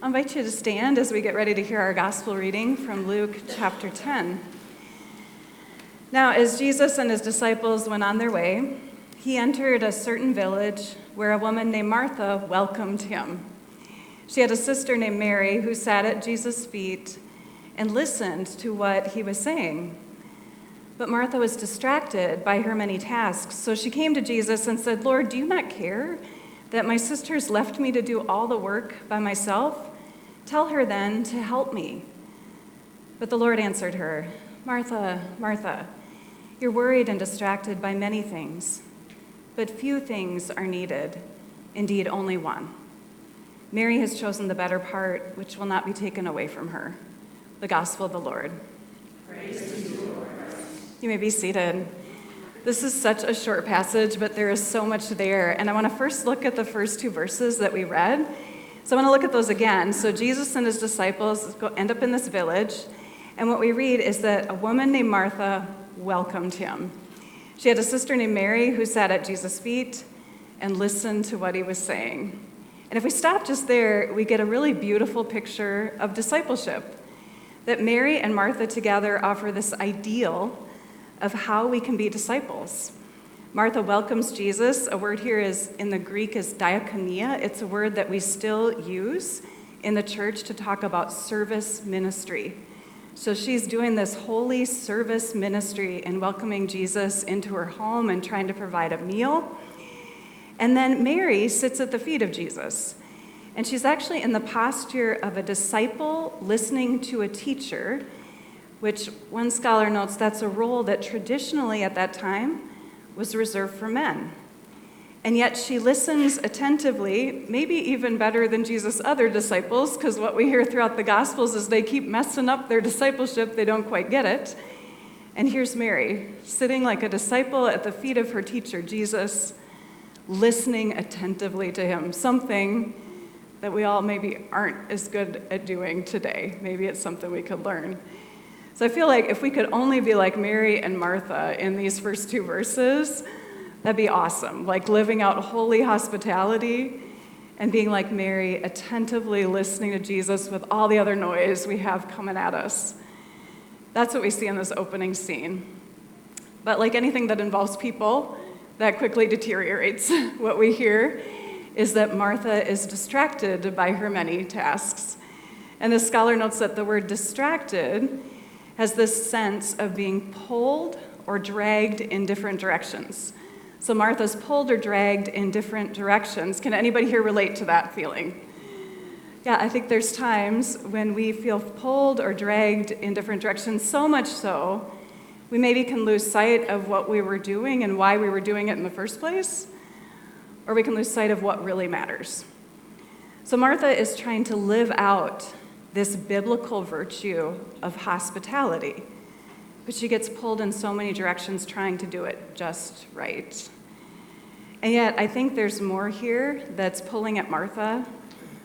I invite you to stand as we get ready to hear our gospel reading from Luke chapter 10. Now, as Jesus and his disciples went on their way, he entered a certain village where a woman named Martha welcomed him. She had a sister named Mary who sat at Jesus' feet and listened to what he was saying. But Martha was distracted by her many tasks, so she came to Jesus and said, "Lord, do you not care that my sister's left me to do all the work by myself? Tell her then to help me." But the Lord answered her, "Martha, Martha, you're worried and distracted by many things, but few things are needed, indeed only one. Mary has chosen the better part, which will not be taken away from her." The gospel of the Lord. Praise to you, Lord. You may be seated. This is such a short passage, but there is so much there. And I want to first look at the first two verses that we read. So I want to look at those again. So Jesus and his disciples end up in this village. And what we read is that a woman named Martha welcomed him. She had a sister named Mary who sat at Jesus' feet and listened to what he was saying. And if we stop just there, we get a really beautiful picture of discipleship. That Mary and Martha together offer this ideal of how we can be disciples. Martha welcomes Jesus. A word here is in the Greek is diakonia. It's a word that we still use in the church to talk about service ministry. So she's doing this holy service ministry in welcoming Jesus into her home and trying to provide a meal. And then Mary sits at the feet of Jesus. And she's actually in the posture of a disciple listening to a teacher, which one scholar notes that's a role that traditionally at that time was reserved for men. And yet she listens attentively, maybe even better than Jesus' other disciples, because what we hear throughout the Gospels is they keep messing up their discipleship, they don't quite get it. And here's Mary, sitting like a disciple at the feet of her teacher, Jesus, listening attentively to him, something that we all maybe aren't as good at doing today. Maybe it's something we could learn. So I feel like if we could only be like Mary and Martha in these first two verses, that'd be awesome. Like living out holy hospitality and being like Mary, attentively listening to Jesus with all the other noise we have coming at us. That's what we see in this opening scene. But like anything that involves people, that quickly deteriorates. What we hear is that Martha is distracted by her many tasks. And the scholar notes that the word distracted has this sense of being pulled or dragged in different directions. So Martha's pulled or dragged in different directions. Can anybody here relate to that feeling? Yeah, I think there's times when we feel pulled or dragged in different directions, so much so we maybe can lose sight of what we were doing and why we were doing it in the first place, or we can lose sight of what really matters. So Martha is trying to live out this biblical virtue of hospitality, but she gets pulled in so many directions trying to do it just right. And yet, I think there's more here that's pulling at Martha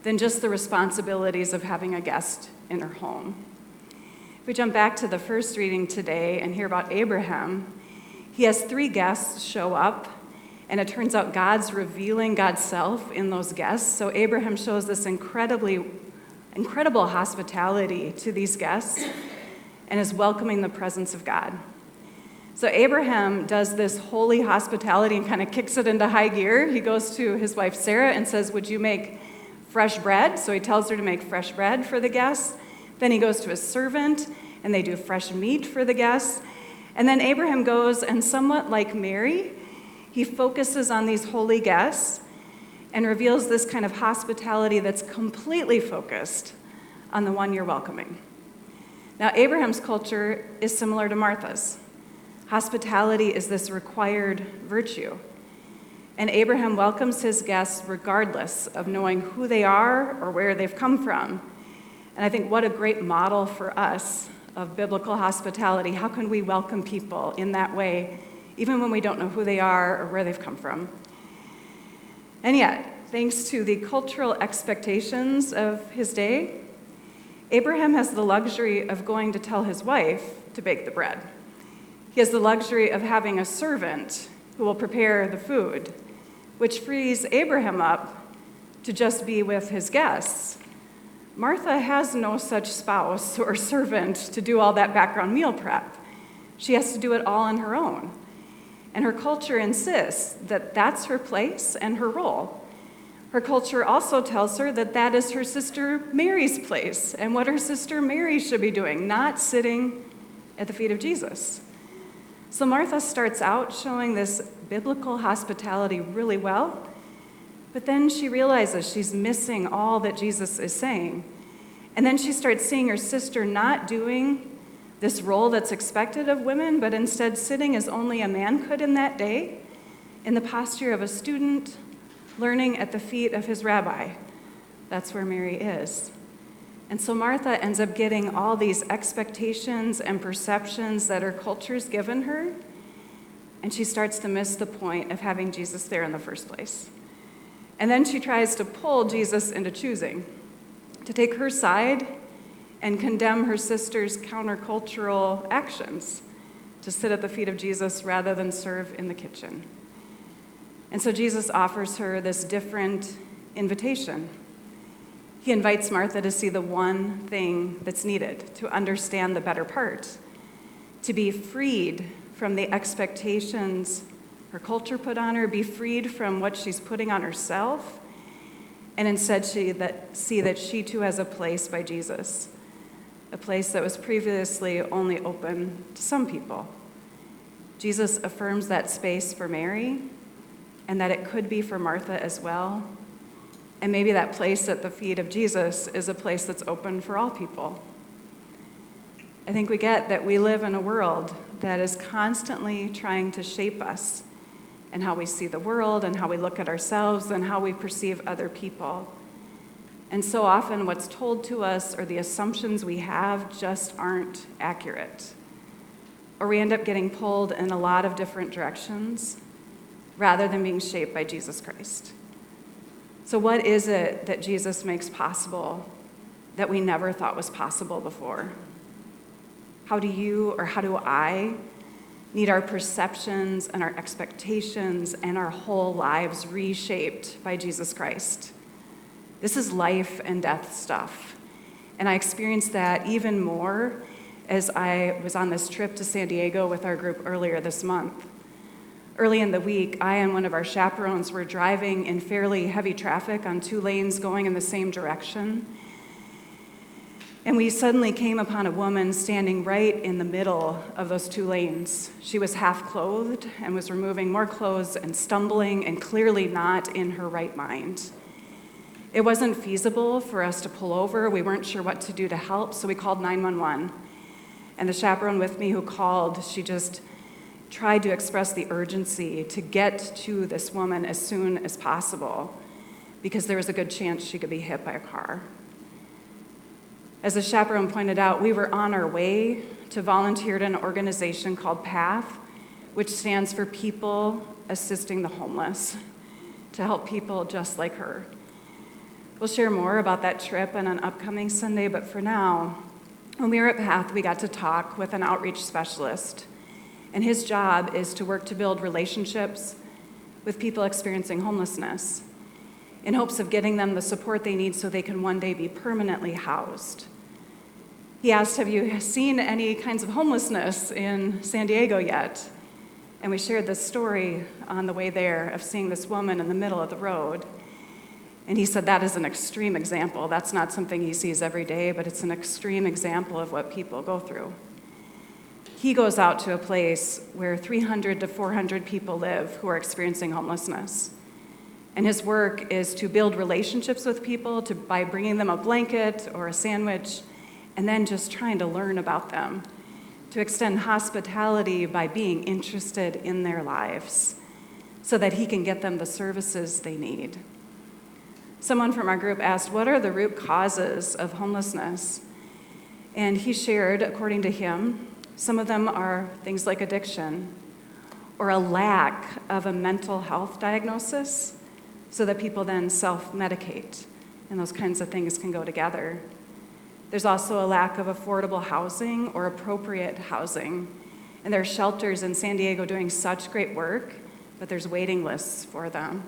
than just the responsibilities of having a guest in her home. If we jump back to the first reading today and hear about Abraham, he has 3 guests show up, and it turns out God's revealing God's self in those guests. So Abraham shows this incredible hospitality to these guests and is welcoming the presence of God. So Abraham does this holy hospitality and kind of kicks it into high gear. He goes to his wife Sarah and says, "Would you make fresh bread?" So he tells her to make fresh bread for the guests. Then he goes to his servant and they do fresh meat for the guests. And then Abraham goes and, somewhat like Mary, he focuses on these holy guests and reveals this kind of hospitality that's completely focused on the one you're welcoming. Now, Abraham's culture is similar to Martha's. Hospitality is this required virtue. And Abraham welcomes his guests regardless of knowing who they are or where they've come from. And I think what a great model for us of biblical hospitality. How can we welcome people in that way, even when we don't know who they are or where they've come from? And yet, thanks to the cultural expectations of his day, Abraham has the luxury of going to tell his wife to bake the bread. He has the luxury of having a servant who will prepare the food, which frees Abraham up to just be with his guests. Martha has no such spouse or servant to do all that background meal prep. She has to do it all on her own. And her culture insists that that's her place and her role. Her culture also tells her that that is her sister Mary's place and what her sister Mary should be doing, not sitting at the feet of Jesus. So Martha starts out showing this biblical hospitality really well, but then she realizes she's missing all that Jesus is saying. And then she starts seeing her sister not doing this role that's expected of women, but instead sitting as only a man could in that day, in the posture of a student, learning at the feet of his rabbi. That's where Mary is. And so Martha ends up getting all these expectations and perceptions that her culture's given her, and she starts to miss the point of having Jesus there in the first place. And then she tries to pull Jesus into choosing, to take her side and condemn her sister's countercultural actions, to sit at the feet of Jesus rather than serve in the kitchen. And so Jesus offers her this different invitation. He invites Martha to see the one thing that's needed, to understand the better part, to be freed from the expectations her culture put on her, be freed from what she's putting on herself, and instead see that she too has a place by Jesus, a place that was previously only open to some people. Jesus affirms that space for Mary, and that it could be for Martha as well. And maybe that place at the feet of Jesus is a place that's open for all people. I think we get that we live in a world that is constantly trying to shape us and how we see the world and how we look at ourselves and how we perceive other people. And so often what's told to us or the assumptions we have just aren't accurate. Or we end up getting pulled in a lot of different directions rather than being shaped by Jesus Christ. So what is it that Jesus makes possible that we never thought was possible before? How do you or how do I need our perceptions and our expectations and our whole lives reshaped by Jesus Christ? This is life and death stuff. And I experienced that even more as I was on this trip to San Diego with our group earlier this month. Early in the week, I and one of our chaperones were driving in fairly heavy traffic on 2 lanes going in the same direction. And we suddenly came upon a woman standing right in the middle of those 2 lanes. She was half clothed and was removing more clothes and stumbling and clearly not in her right mind. It wasn't feasible for us to pull over. We weren't sure what to do to help, so we called 911. And the chaperone with me who called, she just tried to express the urgency to get to this woman as soon as possible because there was a good chance she could be hit by a car. As the chaperone pointed out, we were on our way to volunteer at an organization called PATH, which stands for People Assisting the Homeless, to help people just like her. We'll share more about that trip on an upcoming Sunday, but for now, when we were at PATH, we got to talk with an outreach specialist. And his job is to work to build relationships with people experiencing homelessness in hopes of getting them the support they need so they can one day be permanently housed. He asked, have you seen any kinds of homelessness in San Diego yet? And we shared this story on the way there of seeing this woman in the middle of the road. And he said that is an extreme example. That's not something he sees every day, but it's an extreme example of what people go through. He goes out to a place where 300 to 400 people live who are experiencing homelessness. And his work is to build relationships with people by bringing them a blanket or a sandwich, and then just trying to learn about them, to extend hospitality by being interested in their lives so that he can get them the services they need. Someone from our group asked, what are the root causes of homelessness? And he shared, according to him, some of them are things like addiction or a lack of a mental health diagnosis so that people then self-medicate, and those kinds of things can go together. There's also a lack of affordable housing or appropriate housing, and there are shelters in San Diego doing such great work, but there's waiting lists for them.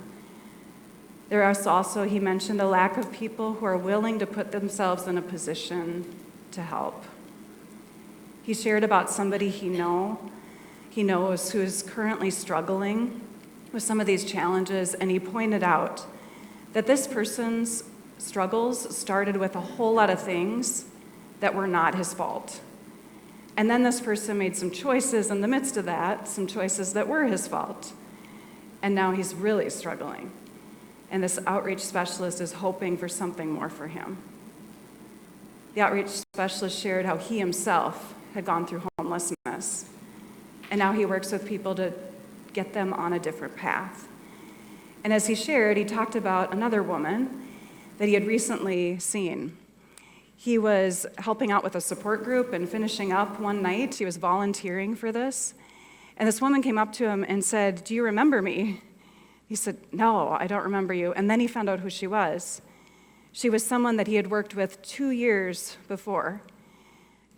There is also, he mentioned, a lack of people who are willing to put themselves in a position to help. He shared about somebody he knows who is currently struggling with some of these challenges, and he pointed out that this person's struggles started with a whole lot of things that were not his fault. And then this person made some choices in the midst of that, some choices that were his fault. And now he's really struggling. And this outreach specialist is hoping for something more for him. The outreach specialist shared how he himself had gone through homelessness. And now he works with people to get them on a different path. And as he shared, he talked about another woman that he had recently seen. He was helping out with a support group and finishing up one night. He was volunteering for this. And this woman came up to him and said, "Do you remember me?" He said, "No, I don't remember you." And then he found out who she was. She was someone that he had worked with 2 years before.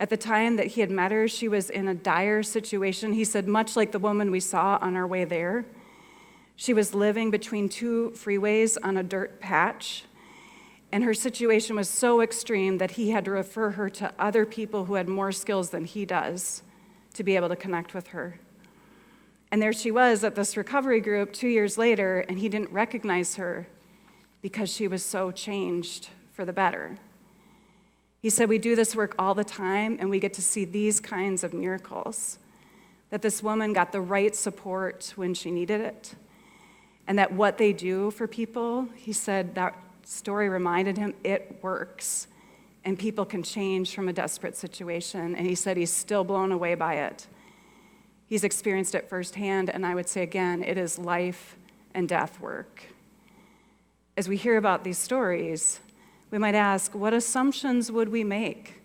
At the time that he had met her, she was in a dire situation. He said, much like the woman we saw on our way there. She was living between 2 freeways on a dirt patch. And her situation was so extreme that he had to refer her to other people who had more skills than he does to be able to connect with her. And there she was at this recovery group 2 years later, and he didn't recognize her because she was so changed for the better. He said, we do this work all the time, and we get to see these kinds of miracles, that this woman got the right support when she needed it, and that what they do for people, he said that story reminded him it works, and people can change from a desperate situation. And he said he's still blown away by it. He's experienced it firsthand, and I would say again, it is life and death work. As we hear about these stories, we might ask, what assumptions would we make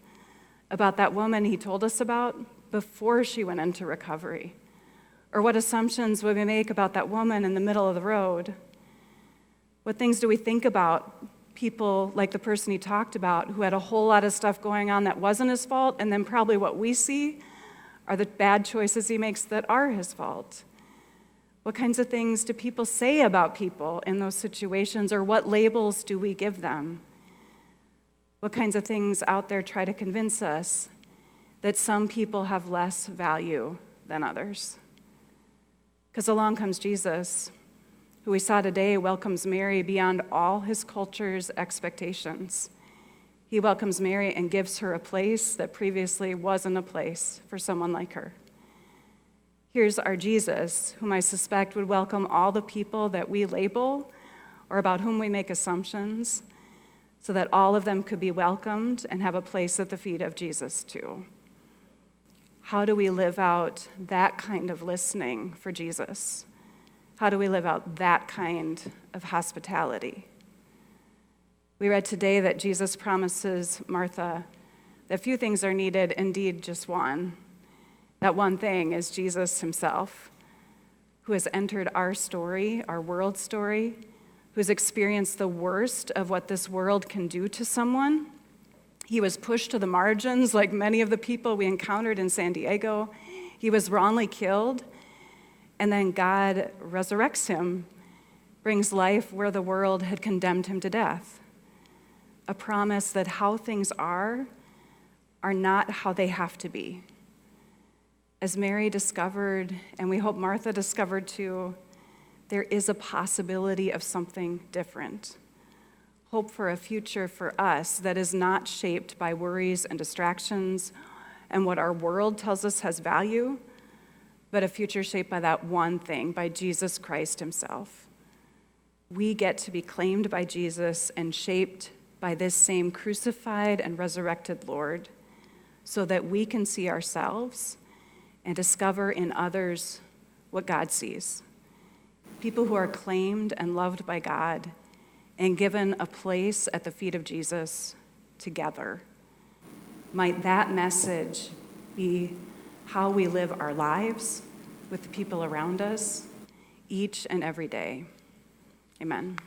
about that woman he told us about before she went into recovery? Or what assumptions would we make about that woman in the middle of the road? What things do we think about people like the person he talked about who had a whole lot of stuff going on that wasn't his fault, and then probably what we see are the bad choices he makes that are his fault? What kinds of things do people say about people in those situations, or what labels do we give them? What kinds of things out there try to convince us that some people have less value than others? Because along comes Jesus, who we saw today welcomes Mary beyond all his culture's expectations. He welcomes Mary and gives her a place that previously wasn't a place for someone like her. Here's our Jesus, whom I suspect would welcome all the people that we label or about whom we make assumptions, so that all of them could be welcomed and have a place at the feet of Jesus too. How do we live out that kind of listening for Jesus? How do we live out that kind of hospitality? We read today that Jesus promises Martha that few things are needed, indeed just one. That one thing is Jesus himself, who has entered our story, our world story, who's experienced the worst of what this world can do to someone. He was pushed to the margins like many of the people we encountered in San Diego. He was wrongly killed, and then God resurrects him, brings life where the world had condemned him to death. A promise that how things are not how they have to be. As Mary discovered, and we hope Martha discovered too, there is a possibility of something different. Hope for a future for us that is not shaped by worries and distractions and what our world tells us has value, but a future shaped by that one thing, by Jesus Christ himself. We get to be claimed by Jesus and shaped by this same crucified and resurrected Lord, so that we can see ourselves and discover in others what God sees. People who are claimed and loved by God and given a place at the feet of Jesus together. Might that message be how we live our lives with the people around us each and every day. Amen.